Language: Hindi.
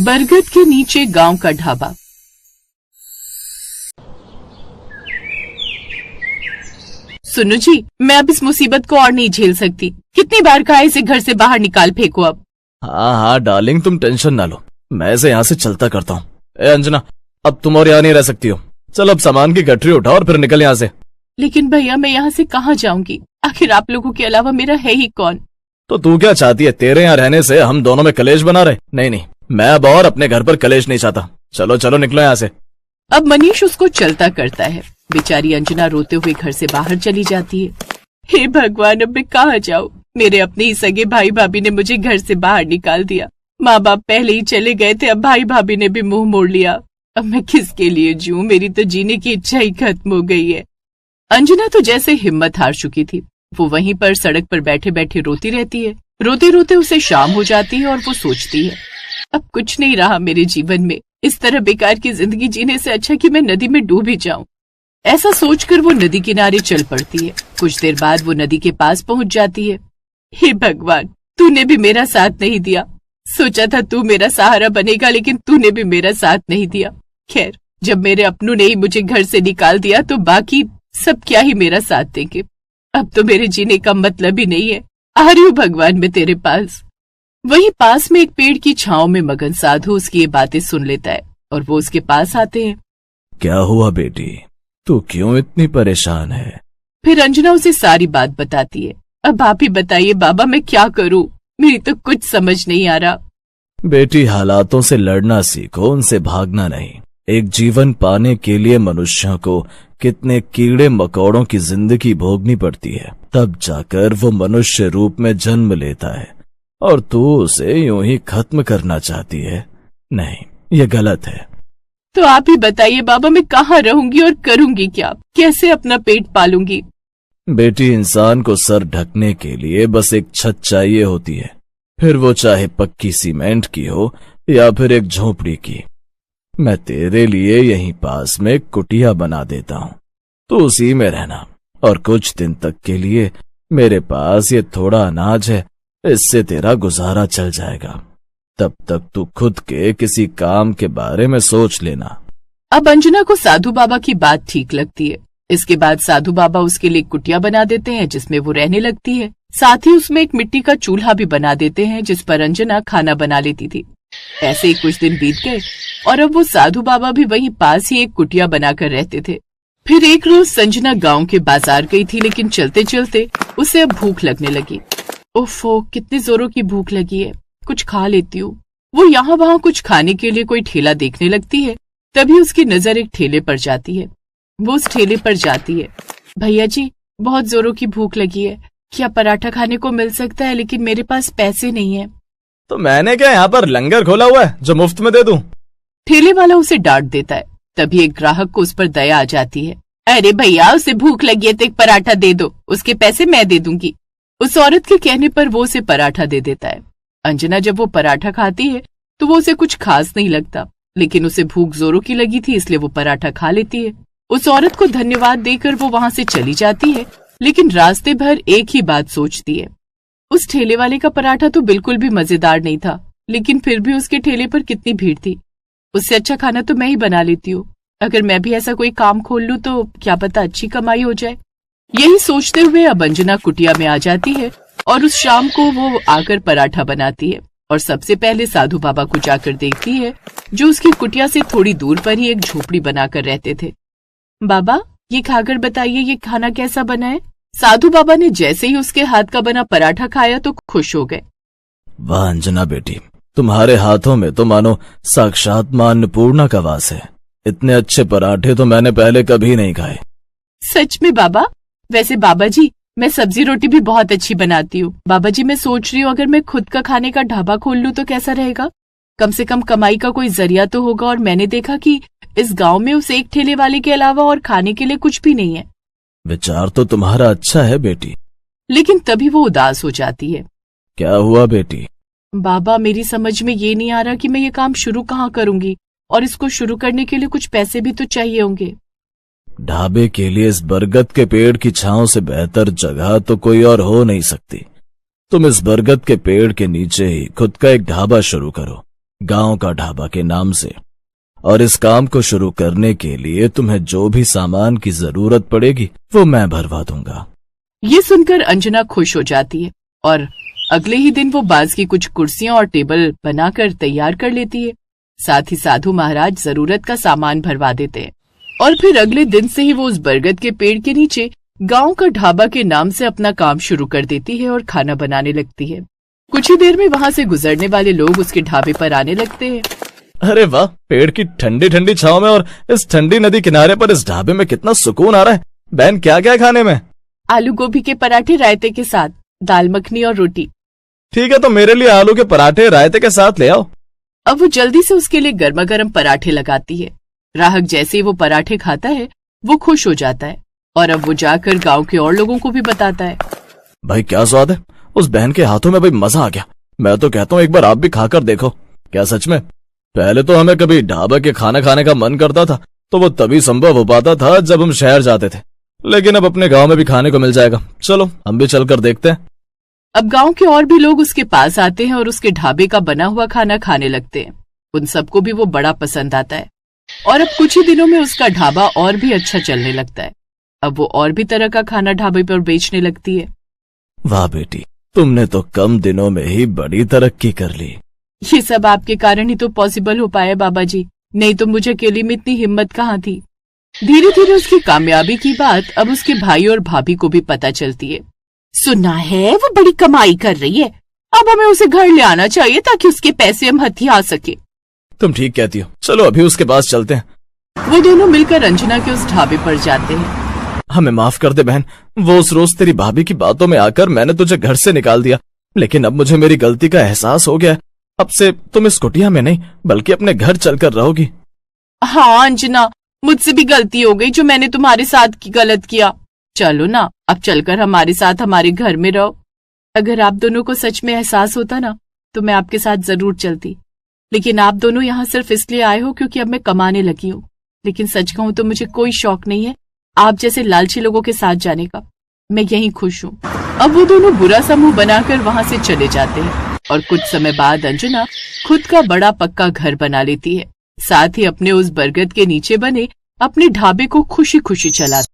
बरगद के नीचे गांव का ढाबा। सुनो जी, मैं अब इस मुसीबत को और नहीं झेल सकती। कितनी बार कहा इसे घर से बाहर निकाल फेंको अब। हाँ हाँ डार्लिंग, तुम टेंशन ना लो, मैं इसे यहाँ से चलता करता हूँ। अंजना, अब तुम और यहाँ नहीं रह सकती हो। चल अब सामान की गठरी उठाओ और फिर निकल यहाँ से। लेकिन भैया, मैं यहाँ से कहाँ जाऊंगी? आखिर आप लोगों के अलावा मेरा है ही कौन? तो तू क्या चाहती है? तेरे यहाँ रहने से हम दोनों में कलेश बना रहे? नहीं नहीं, मैं अब और अपने घर पर कलेश नहीं चाहता। चलो चलो निकलो यहाँ से। अब मनीष उसको चलता करता है। बेचारी अंजना रोते हुए घर से बाहर चली जाती है। हे भगवान, अब मैं कहाँ जाऊँ? मेरे अपने ही सगे भाई भाभी ने मुझे घर से बाहर निकाल दिया। माँ बाप पहले ही चले गए थे, अब भाई भाभी ने भी मुंह मोड़ लिया। अब मैं किसके लिए जीऊं? मेरी तो जीने की इच्छा ही खत्म हो गई है। अंजना तो जैसे हिम्मत हार चुकी थी। वो वहीं पर सड़क पर बैठे बैठे रोती रहती है। रोते रोते उसे शाम हो जाती है और वो सोचती है, अब कुछ नहीं रहा मेरे जीवन में। इस तरह बेकार की जिंदगी जीने से अच्छा कि मैं नदी में डूब ही जाऊं। ऐसा सोचकर वो नदी किनारे चल पड़ती है। कुछ देर बाद वो नदी के पास पहुंच जाती है। हे भगवान, तूने भी मेरा साथ नहीं दिया। सोचा था तू मेरा सहारा बनेगा, लेकिन तूने भी मेरा साथ नहीं दिया। खैर, जब मेरे अपनों ने ही मुझे घर से निकाल दिया तो बाकी सब क्या ही मेरा साथ देंगे। अब तो मेरे जीने का मतलब ही नहीं है। आ रही हूँ भगवान मैं तेरे पास। वहीं पास में एक पेड़ की छांव में मगन साधु उसकी ये बातें सुन लेता है और वो उसके पास आते हैं। क्या हुआ बेटी, तू क्यों इतनी परेशान है? फिर अंजना उसे सारी बात बताती है। अब आप ही बताइए बाबा, मैं क्या करूं? मेरी तो कुछ समझ नहीं आ रहा। बेटी, हालातों से लड़ना सीखो, उनसे भागना नहीं। एक जीवन पाने के लिए मनुष्यों को कितने कीड़े मकोड़ों की जिंदगी भोगनी पड़ती है, तब जाकर वो मनुष्य रूप में जन्म लेता है। और तू उसे यूं ही खत्म करना चाहती है? नहीं, ये गलत है। तो आप ही बताइए बाबा, मैं कहाँ रहूंगी और करूंगी क्या? कैसे अपना पेट पालूंगी? बेटी, इंसान को सर ढकने के लिए बस एक छत चाहिए होती है, फिर वो चाहे पक्की सीमेंट की हो या फिर एक झोपड़ी की। मैं तेरे लिए यहीं पास में कुटिया बना देता हूँ, तो उसी में रहना। और कुछ दिन तक के लिए मेरे पास ये थोड़ा अनाज है, इससे तेरा गुजारा चल जाएगा। तब तक तू खुद के किसी काम के बारे में सोच लेना। अब अंजना को साधु बाबा की बात ठीक लगती है। इसके बाद साधु बाबा उसके लिए कुटिया बना देते हैं जिसमें वो रहने लगती है। साथ ही उसमें एक मिट्टी का चूल्हा भी बना देते हैं जिस पर अंजना खाना बना लेती थी। ऐसे ही कुछ दिन बीत गए और अब वो साधु बाबा भी वहीं पास ही एक कुटिया बनाकर रहते थे। फिर एक रोज संजना गांव के बाजार गई थी, लेकिन चलते चलते उसे अब भूख लगने लगी। ओफो, कितनी जोरों की भूख लगी है, कुछ खा लेती हूँ। वो यहाँ वहाँ कुछ खाने के लिए कोई ठेला देखने लगती है। तभी उसकी नजर एक ठेले पर जाती है। वो उस ठेले पर जाती है। भैया जी, बहुत जोरों की भूख लगी है, क्या पराठा खाने को मिल सकता है? लेकिन मेरे पास पैसे नहीं है। तो मैंने क्या यहाँ पर लंगर खोला हुआ है जो मुफ्त में दे दूं? ठेले वाला उसे डांट देता है। तभी एक ग्राहक को उस पर दया आ जाती है। अरे भैया, उसे भूख लगी है तो एक पराठा दे दो, उसके पैसे मैं दे दूंगी। उस औरत के कहने पर वो उसे पराठा दे देता है। अंजना जब वो पराठा खाती है तो वो उसे कुछ खास नहीं लगता, लेकिन उसे भूख जोरों की लगी थी, इसलिए वो पराठा खा लेती है। उस औरत को धन्यवाद देकर वो वहां से चली जाती है, लेकिन रास्ते भर एक ही बात सोचती है। उस ठेले वाले का पराठा तो बिल्कुल भी मजेदार नहीं था, लेकिन फिर भी उसके ठेले पर कितनी भीड़ थी। उससे अच्छा खाना तो मैं ही बना लेती हूँ। अगर मैं भी ऐसा कोई काम खोल लूं तो क्या पता अच्छी कमाई हो जाए। यही सोचते हुए अब अंजना कुटिया में आ जाती है और उस शाम को वो आकर पराठा बनाती है और सबसे पहले साधु बाबा को जाकर देखती है, जो उसकी कुटिया से थोड़ी दूर पर ही एक झोपड़ी बनाकर रहते थे। बाबा, ये खाकर बताइए ये खाना कैसा बना है? साधु बाबा ने जैसे ही उसके हाथ का बना पराठा खाया तो खुश हो गए। वाह अंजना बेटी, तुम्हारे हाथों में तो मानो साक्षात मां अन्नपूर्णा का वास है। इतने अच्छे पराठे तो मैंने पहले कभी नहीं खाए। सच में बाबा? वैसे बाबा जी, मैं सब्जी रोटी भी बहुत अच्छी बनाती हूँ। बाबा जी, मैं सोच रही हूँ अगर मैं खुद का खाने का ढाबा खोल लूँ तो कैसा रहेगा? कम से कम कमाई का कोई जरिया तो होगा। और मैंने देखा कि इस गांव में उस एक ठेले वाले के अलावा और खाने के लिए कुछ भी नहीं है। विचार तो तुम्हारा अच्छा है बेटी, लेकिन तभी वो उदास हो जाती है। क्या हुआ बेटी? बाबा, मेरी समझ में ये नहीं आ रहा कि मैं ये काम शुरू कहाँ करूंगी, और इसको शुरू करने के लिए कुछ पैसे भी तो चाहिए होंगे। ढाबे के लिए इस बरगद के पेड़ की छांव से बेहतर जगह तो कोई और हो नहीं सकती। तुम इस बरगद के पेड़ के नीचे ही खुद का एक ढाबा शुरू करो। गांव का ढाबा के नाम से, और इस काम को शुरू करने के लिए तुम्हें जो भी सामान की जरूरत पड़ेगी वो मैं भरवा दूंगा। ये सुनकर अंजना खुश हो जाती है और अगले ही दिन वो बांस की कुछ कुर्सियां और टेबल बनाकर तैयार कर लेती है। साथ ही साधु महाराज जरूरत का सामान भरवा देते हैं और फिर अगले दिन से ही वो उस बरगद के पेड़ के नीचे गांव का ढाबा के नाम से अपना काम शुरू कर देती है और खाना बनाने लगती है। कुछ ही देर में वहां से गुजरने वाले लोग उसके ढाबे पर आने लगते हैं। अरे वाह, पेड़ की ठंडी ठंडी छांव में और इस ठंडी नदी किनारे पर इस ढाबे में कितना सुकून आ रहा है। बहन, क्या क्या है खाने में? आलू गोभी के पराठे रायते के साथ, दाल मखनी और रोटी। ठीक है, तो मेरे लिए आलू के पराठे रायते के साथ ले आओ। अब वो जल्दी से उसके लिए गर्मा गर्म पराठे लगाती है। ग्राहक जैसे ही वो पराठे खाता है वो खुश हो जाता है और अब वो जाकर गांव के और लोगों को भी बताता है। भाई क्या स्वाद है, उस बहन के हाथों में भाई मजा आ गया। मैं तो कहता हूँ एक बार आप भी खाकर देखो। क्या सच में? पहले तो हमें कभी ढाबा के खाना खाने का मन करता था तो वो तभी संभव हो पाता था जब हम शहर जाते थे, लेकिन अब अपने गांव में भी खाने को मिल जाएगा। चलो हम भी चलकर देखते हैं। अब गांव के और भी लोग उसके पास आते हैं और उसके ढाबे का बना हुआ खाना खाने लगते हैं। उन सबको भी वो बड़ा पसंद आता है और अब कुछ ही दिनों में उसका ढाबा और भी अच्छा चलने लगता है। अब वो और भी तरह का खाना ढाबे पर बेचने लगती है। वाह बेटी, तुमने तो कम दिनों में ही बड़ी तरक्की कर ली। ये सब आपके कारण ही तो पॉसिबल हो पाया बाबा जी, नहीं तो मुझे अकेले में इतनी हिम्मत कहाँ थी। धीरे धीरे उसकी कामयाबी की बात अब उसके भाई और भाभी को भी पता चलती है। सुना है वो बड़ी कमाई कर रही है, अब हमें उसे घर ले आना चाहिए ताकि उसके पैसे हम हथिया सके। तुम ठीक कहती हो, चलो अभी उसके पास चलते हैं। वो दोनों मिलकर अंजना के उस ढाबे पर जाते हैं। हमें माफ कर दे बहन, वो उस रोज तेरी भाभी की बातों में आकर मैंने तुझे घर से निकाल दिया, लेकिन अब मुझे मेरी गलती का एहसास हो गया है। अब से तुम इस कुटिया में नहीं बल्कि अपने घर चलकर रहोगी। हाँ अंजना, मुझसे भी गलती हो गई जो मैंने तुम्हारे साथ गलत किया। चलो ना, अब चलकर हमारे साथ हमारे घर में रहो। अगर आप दोनों को सच में एहसास होता ना तो मैं आपके साथ जरूर चलती, लेकिन आप दोनों यहाँ सिर्फ इसलिए आए हो क्योंकि अब मैं कमाने लगी हूँ। लेकिन सच कहूँ तो मुझे कोई शौक नहीं है आप जैसे लालची लोगों के साथ जाने का। मैं यहीं खुश हूँ। अब वो दोनों बुरा सा मुंह बनाकर वहां से चले जाते हैं और कुछ समय बाद अंजना खुद का बड़ा पक्का घर बना लेती है। साथ ही अपने उस बरगद के नीचे बने अपने ढाबे को खुशी खुशी चलाती।